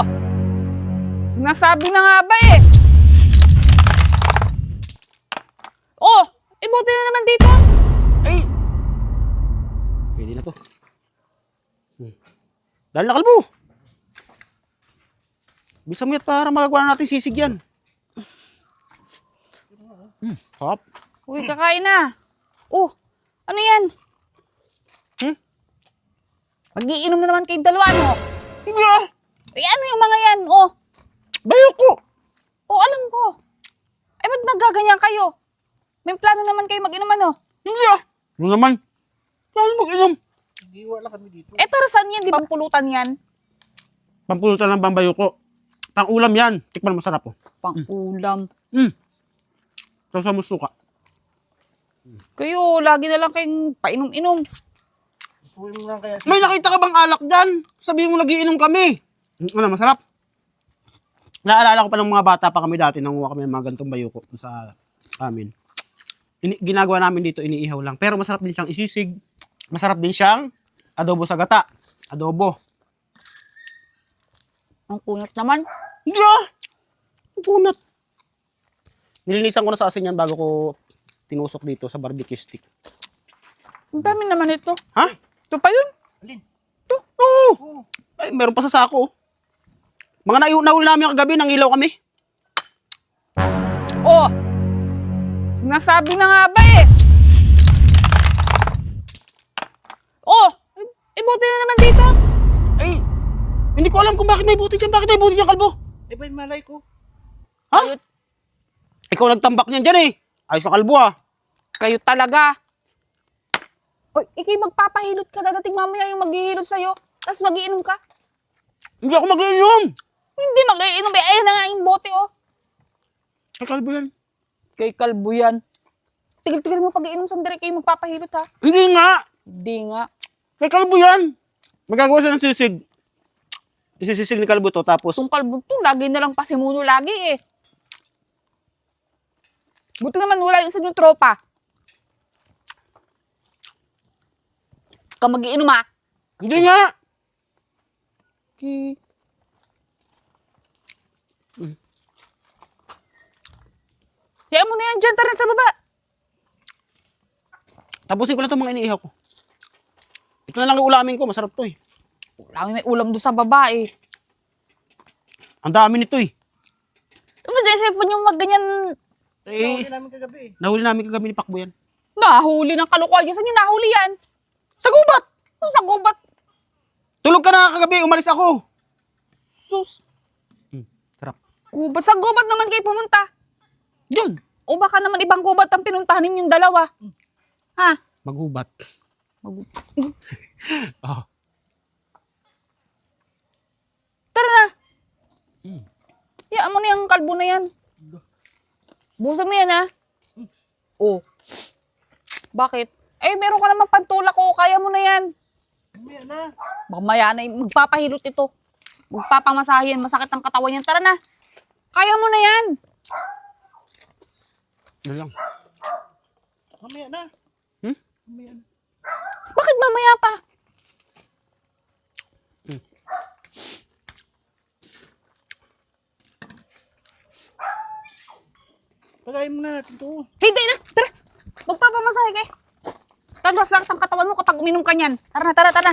Oh! Sinasabi na nga ba eh! Oh! Ibuti na naman dito! Ay! Pwede na to. Dahil na kalbo! Bisa mo yan para magagawa natin sisig yan. Hop. Uy, kakain na. Oh! Ano yan? Mag-iinom na naman kayong dalawa, no? Hindi ah! Eh, ano yung mga yan? Oh! Bayo ko! Oh, alam ko. Eh, ba't nagaganyan kayo? May plano naman kayo mag-inom, ano? Hindi ah! Ano naman? Saan mag-inom? Hindi, wala kami dito. Eh, para saan yan? Di ba pulutan yan? Pampulutan ng bambayo ko. Pang-ulam yan. Tikman mo, masarap oh. Pang-ulam. Sausaw mo suka. Kayo, lagi na lang kayong painom-inom. Uwi mo lang kaya. May nakita ka bang alak dyan? Sabihin mo nagiinom kami. Ano, masarap? Naalala ko pa ng mga bata pa kami dati, nanguha kami ng mga gantong bayuko sa amin. Ginagawa namin dito, iniihaw lang. Pero masarap din siyang isisig. Masarap din siyang adobo sa gata. Adobo. Ang kunat naman. Hindi ah! Ang kunat. Nilinisan ko na sa asin yan bago ko tinusok dito sa barbecue stick. Ang dami naman ito. Ha? Ito pa yun. Alin? Ito. Oo. Ay, meron pa sa sako. Mga nahuli namin kagabi, nangilaw kami. Oh! Sinasabi na nga ba eh! Oh! Ibuti na naman dito. Ay, hindi ko alam kung bakit may buti dyan. Bakit may buti dyan, kalbo? Eh, ba yung malay ko? Ha? Ikaw nagtambak niyan dyan eh. Ayos ka, kalbo ah. Kayo talaga. Oy, ikay magpapahilot ka dadating mamaya yung maghihilot sa'yo. Tapos magiinom ka. Hindi ako mag-iinom. Hindi mag-iinom eh. Ayan na nga yung bote oh. Ay, kalbo yan. Kay kalbo yan. Tigil-tigil mo pag-iinom sandali kayo magpapahilot ha. Hindi nga. Hindi nga. Kay kalbo yan. Magagawa siya ng sisig. Isisisig ni kalbo to, tapos... Itong kalbo to, lagi na lang pasimuno lagi eh. Buti naman wala yung sa inyong tropa. Ka mag-iinom ha. Hindi nga. Okay. Kaya mo na yan dyan, tara sa baba. Tapusin ko na itong mga iniihaw ko. Ito na lang yung ulamin ko. Masarap to eh. Wala may ulam doon sa baba eh. Ang dami nito eh. Ano dyan, cellphone yung magganyan, Nahuli Eh, namin kagabi eh. nahuli namin kagabi ni Pakbo yan. nahuli ng kalokohan nyo. Saan yung nahuli yan? Sa gubat! Ano sa gubat? Tulog ka na kagabi, umalis ako. Sus, Sarap. gubat. Sa gubat naman kayo pumunta. Diyan. O baka naman ibang gubat ang pinuntahan ninyong dalawa. Ha? Magubat. Oh. Tara na. Yaan mo na yung kalbo na yan. Busan mo yan, ha? Oh. Bakit? Eh, meron ka naman pantulak ko. Kaya mo na yan. Mamaya na. Mamaya na, magpapahilot ito. Magpapamasahin. Masakit ang katawan yan. Tara na. Kaya mo na yan. Ano lang. Mamaya na. Hmm? Mamaya na. Bakit mamaya pa? Pagayin mo na natin to. Hindi na. Tara. Magpapamasahe kayo. Talas lang ang katawan mo kapag uminom ka niyan. Tara na, tara, tara.